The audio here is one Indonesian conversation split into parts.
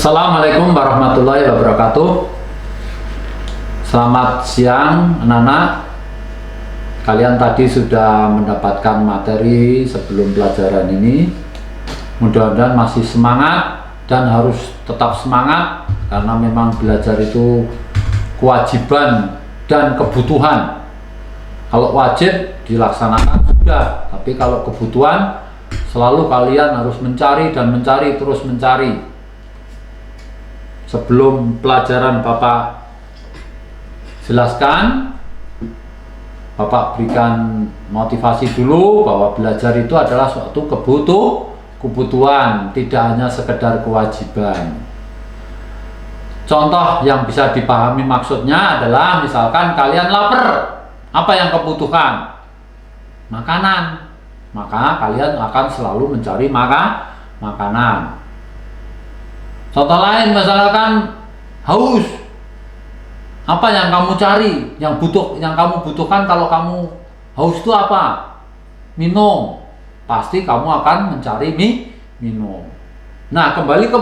Assalamualaikum warahmatullahi wabarakatuh. Selamat siang anak-anak. Kalian tadi sudah mendapatkan materi sebelum pelajaran ini. Mudah-mudahan masih semangat dan harus tetap semangat, karena memang belajar itu kewajiban dan kebutuhan. Kalau wajib dilaksanakan sudah, tapi kalau kebutuhan selalu kalian harus mencari dan mencari, terus mencari. Sebelum pelajaran Bapak jelaskan, Bapak berikan motivasi dulu bahwa belajar itu adalah suatu kebutuhan, tidak hanya sekedar kewajiban. Contoh yang bisa dipahami maksudnya adalah misalkan kalian lapar, apa yang kebutuhan? Makanan. Maka kalian akan selalu mencari makanan. Contoh lain, misalkan haus, apa yang kamu cari? Yang kamu butuhkan kalau kamu haus itu apa? Minum. Pasti kamu akan mencari minum. Nah, kembali ke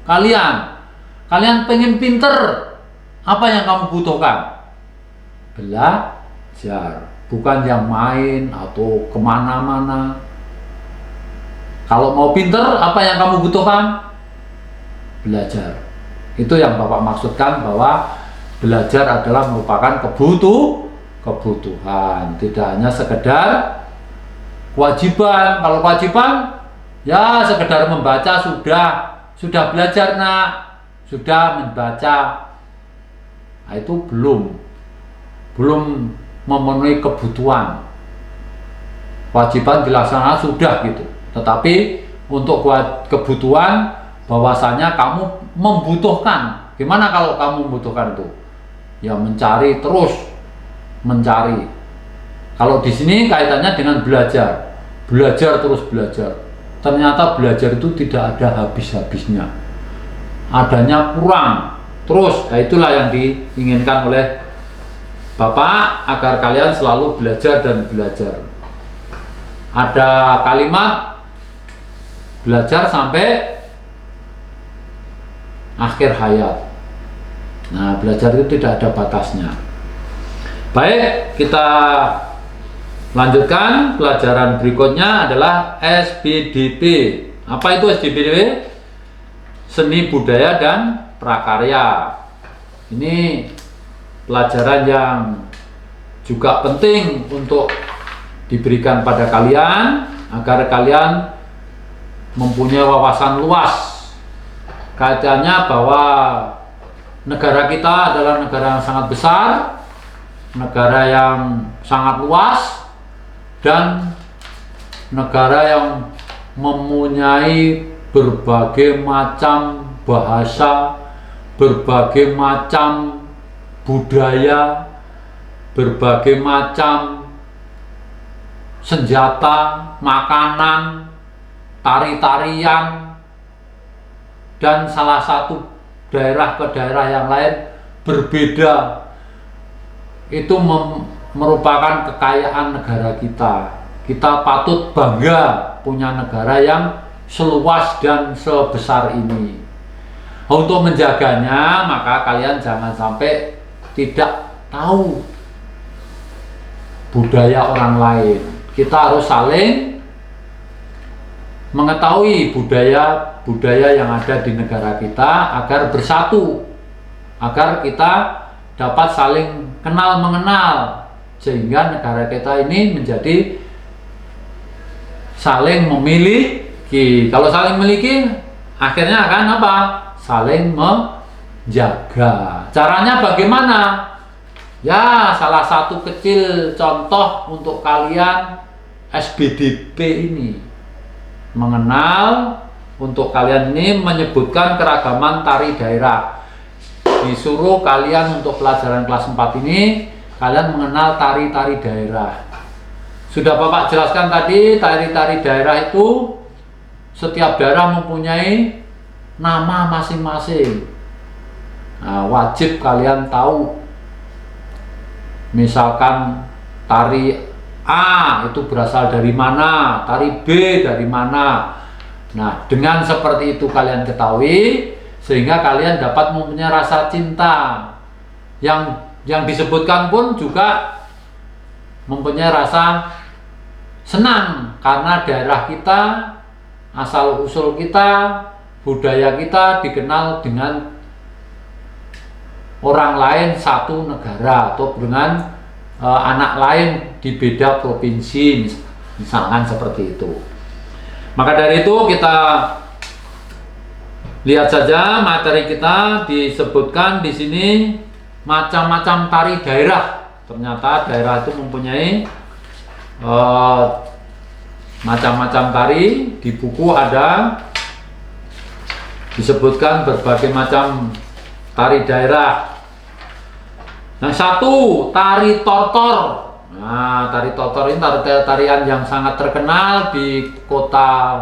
kalian. Kalian pengen pinter, apa yang kamu butuhkan? Belajar, bukan yang main atau kemana-mana. Kalau mau pinter, apa yang kamu butuhkan? Belajar. Itu yang Bapak maksudkan bahwa belajar adalah merupakan kebutuhan, tidak hanya sekedar kewajiban. Kalau kewajiban ya sekedar membaca sudah belajar nak, sudah membaca. Nah, itu belum memenuhi kebutuhan. Kewajiban dilaksanakan sudah gitu. Tetapi untuk kebutuhan, bahwasanya kamu membutuhkan. Gimana kalau kamu membutuhkan itu? Ya mencari, terus mencari. Kalau di sini kaitannya dengan belajar. Belajar terus belajar. Ternyata belajar itu tidak ada habis-habisnya. Adanya kurang. Terus, nah itulah yang diinginkan oleh Bapak, agar kalian selalu belajar dan belajar. Ada kalimat belajar sampai akhir hayat. Nah, belajar itu tidak ada batasnya. Baik, kita lanjutkan. Pelajaran berikutnya adalah SBDP. Apa itu SBDP? Seni Budaya dan Prakarya. Ini pelajaran yang juga penting untuk diberikan pada kalian, agar kalian mempunyai wawasan luas. Kaitannya bahwa negara kita adalah negara yang sangat besar, negara yang sangat luas, dan negara yang mempunyai berbagai macam bahasa, berbagai macam budaya, berbagai macam senjata, makanan, tari-tarian. Dan salah satu daerah ke daerah yang lain berbeda. Itu merupakan kekayaan negara kita. Kita patut bangga punya negara yang seluas dan sebesar ini. Untuk menjaganya, maka kalian jangan sampai tidak tahu budaya orang lain. Kita harus saling mengetahui budaya yang ada di negara kita, agar bersatu, agar kita dapat saling kenal mengenal, sehingga negara kita ini menjadi saling memiliki. Kalau saling memiliki, akhirnya akan apa? Saling menjaga. Caranya bagaimana? Ya, salah satu kecil contoh untuk kalian SBDP ini. Mengenal, untuk kalian ini menyebutkan keragaman tari daerah. Disuruh kalian untuk pelajaran kelas 4 ini, kalian mengenal tari-tari daerah. Sudah Bapak jelaskan tadi, tari-tari daerah itu setiap daerah mempunyai nama masing-masing. Nah, wajib kalian tahu. Misalkan tari A itu berasal dari mana, tari B dari mana. Nah, dengan seperti itu kalian ketahui, sehingga kalian dapat mempunyai rasa cinta. Yang disebutkan pun juga mempunyai rasa senang karena daerah kita, asal usul kita, budaya kita dikenal dengan orang lain satu negara atau dengan anak lain di beda provinsi, misalkan seperti itu. Maka dari itu kita lihat saja materi kita disebutkan di sini macam-macam tari daerah. Ternyata daerah itu mempunyai macam-macam tari. Di buku ada disebutkan berbagai macam tari daerah. Nah, satu, tari tortor. Nah, tari tortor ini tarian yang sangat terkenal di kota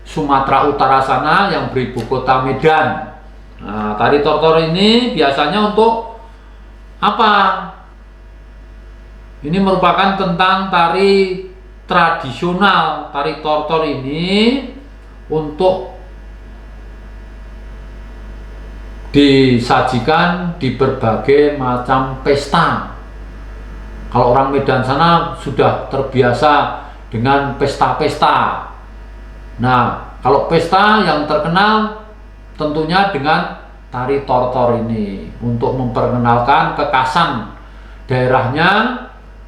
Sumatera Utara sana yang beribu kota Medan. Nah, tari tortor ini biasanya untuk apa? Ini merupakan tentang tari tradisional. Tari tortor ini untuk disajikan di berbagai macam pesta. Kalau orang Medan sana sudah terbiasa dengan pesta-pesta. Nah, kalau pesta yang terkenal tentunya dengan tari tortor ini untuk memperkenalkan kekhasan daerahnya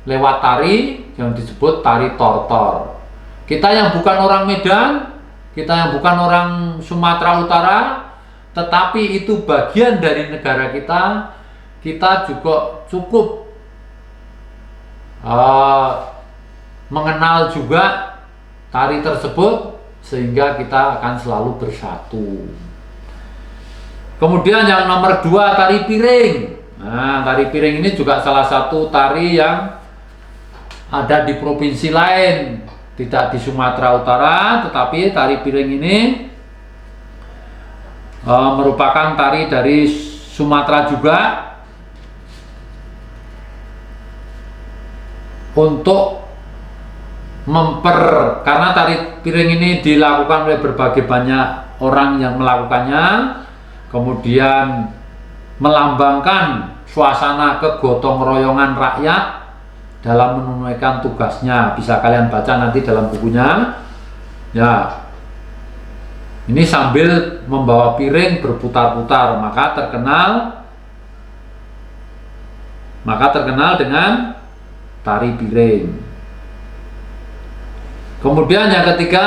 lewat tari yang disebut tari tortor. Kita yang bukan orang Medan, kita yang bukan orang Sumatera Utara, tetapi itu bagian dari negara kita, kita juga cukup mengenal juga tari tersebut sehingga kita akan selalu bersatu. Kemudian yang nomor 2, tari piring. Nah, tari piring ini juga salah satu tari yang ada di provinsi lain, tidak di Sumatera Utara, tetapi tari piring ini merupakan tari dari Sumatera juga untuk karena tari piring ini dilakukan oleh berbagai banyak orang yang melakukannya, kemudian melambangkan suasana kegotong royongan rakyat dalam menunaikan tugasnya. Bisa kalian baca nanti dalam bukunya ya. Ini sambil membawa piring berputar-putar, maka terkenal dengan tari piring. Kemudian yang ketiga,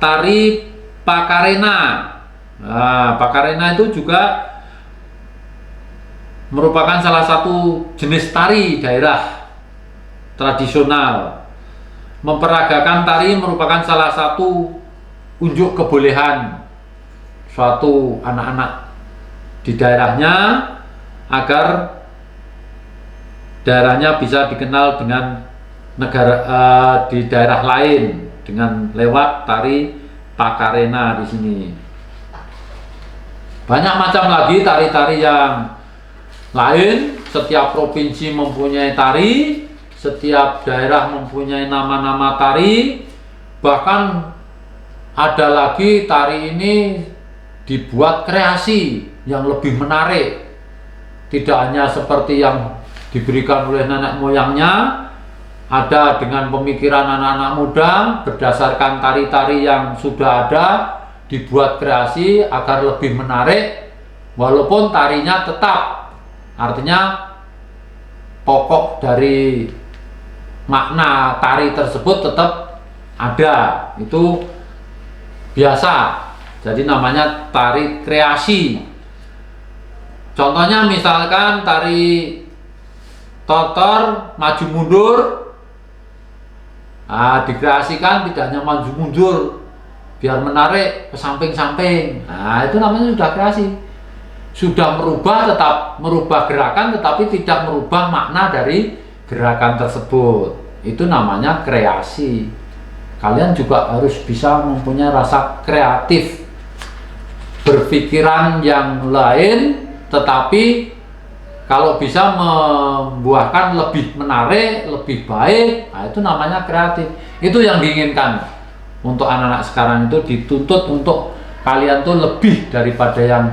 tari pakarena. Nah, pakarena itu juga merupakan salah satu jenis tari daerah tradisional. Memperagakan tari merupakan salah satu unjuk kebolehan suatu anak-anak di daerahnya agar daerahnya bisa dikenal dengan di daerah lain dengan lewat tari pakarena di sini. Banyak macam lagi tari-tari yang lain. Setiap provinsi mempunyai tari, setiap daerah mempunyai nama-nama tari, bahkan ada lagi tari ini dibuat kreasi yang lebih menarik. Tidak hanya seperti yang diberikan oleh nenek moyangnya, ada dengan pemikiran anak-anak muda berdasarkan tari-tari yang sudah ada, dibuat kreasi agar lebih menarik walaupun tarinya tetap. Artinya pokok dari makna tari tersebut tetap ada. Itu biasa, jadi namanya tari kreasi. Contohnya misalkan tari tortor maju mundur, dikreasikan tidak hanya maju mundur biar menarik ke samping-samping. Nah, itu namanya sudah kreasi, sudah tetap merubah gerakan tetapi tidak merubah makna dari gerakan tersebut. Itu namanya kreasi. Kalian juga harus bisa mempunyai rasa kreatif, berpikiran yang lain, tetapi kalau bisa membuahkan lebih menarik, lebih baik, nah itu namanya kreatif. Itu yang diinginkan untuk anak-anak sekarang, itu dituntut untuk kalian tuh lebih daripada yang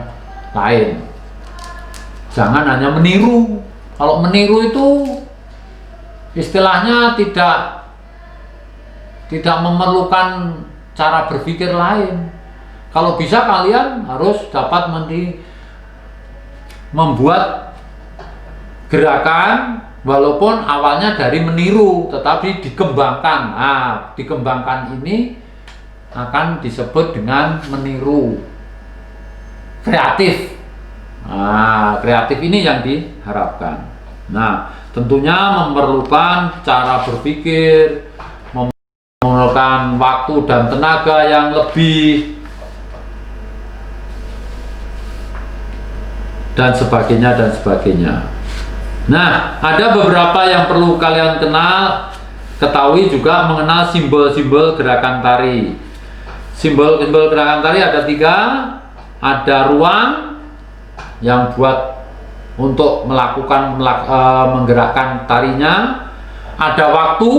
lain. Jangan hanya meniru. Kalau meniru itu istilahnya tidak memerlukan cara berpikir lain. Kalau bisa kalian harus dapat membuat gerakan walaupun awalnya dari meniru, tetapi dikembangkan. Nah, dikembangkan ini akan disebut dengan meniru. Kreatif. Nah, kreatif ini yang diharapkan. Nah, tentunya memerlukan cara berpikir, memerlukan waktu dan tenaga yang lebih, dan sebagainya dan sebagainya. Nah, ada beberapa yang perlu kalian ketahui juga mengenal simbol-simbol gerakan tari. Simbol-simbol gerakan tari ada 3. Ada ruang yang buat untuk menggerakkan tarinya. Ada waktu,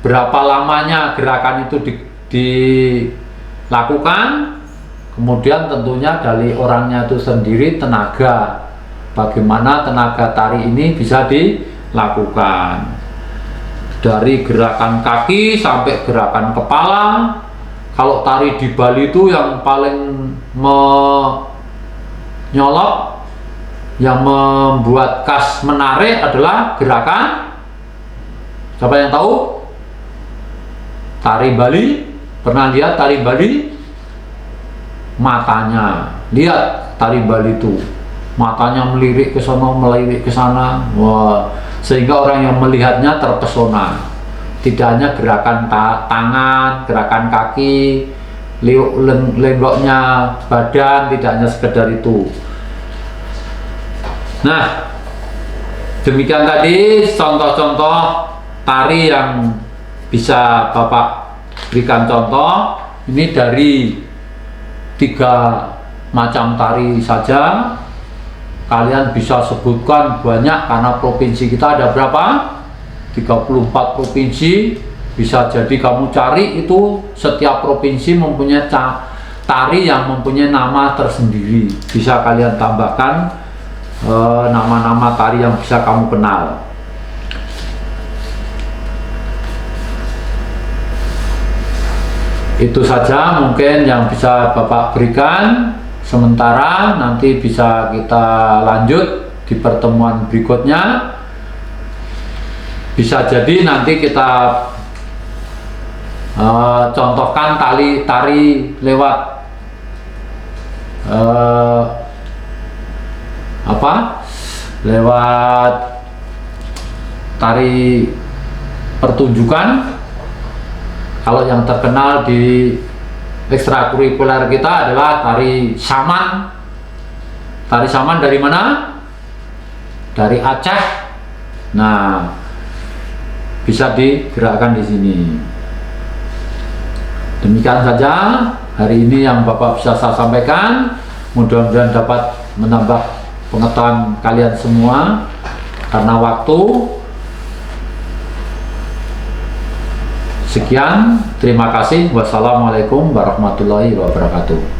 berapa lamanya gerakan itu dilakukan. Kemudian tentunya dari orangnya itu sendiri, tenaga, bagaimana tenaga tari ini bisa dilakukan, dari gerakan kaki sampai gerakan kepala. Kalau tari di Bali itu yang paling menyolok, yang membuat khas menarik adalah gerakan, siapa yang tahu? Tari Bali. Pernah lihat tari Bali? Matanya, lihat tari Bali itu matanya melirik ke sana, melirik ke sana. Wah, sehingga orang yang melihatnya terpesona. Tidak hanya gerakan tangan, gerakan kaki, lenggoknya badan, tidak hanya sekedar itu. Nah, demikian tadi contoh-contoh tari yang bisa Bapak berikan contoh. Ini dari 3 macam tari saja. Kalian bisa sebutkan banyak karena provinsi kita ada berapa? 34 provinsi. Bisa jadi kamu cari itu setiap provinsi mempunyai tari yang mempunyai nama tersendiri. Bisa kalian tambahkan nama-nama tari yang bisa kamu kenal. Itu saja mungkin yang bisa Bapak berikan. Sementara nanti bisa kita lanjut di pertemuan berikutnya. Bisa jadi nanti kita contohkan tari lewat lewat tari pertunjukan. Kalau yang terkenal di ekstrakurikuler kita adalah tari saman. Tari saman dari mana? Dari Aceh. Nah, bisa digerakkan di sini. Demikian saja hari ini yang Bapak bisa saya sampaikan. Mudah-mudahan dapat menambah pengetahuan kalian semua. Karena waktu, sekian, terima kasih. Wassalamualaikum warahmatullahi wabarakatuh.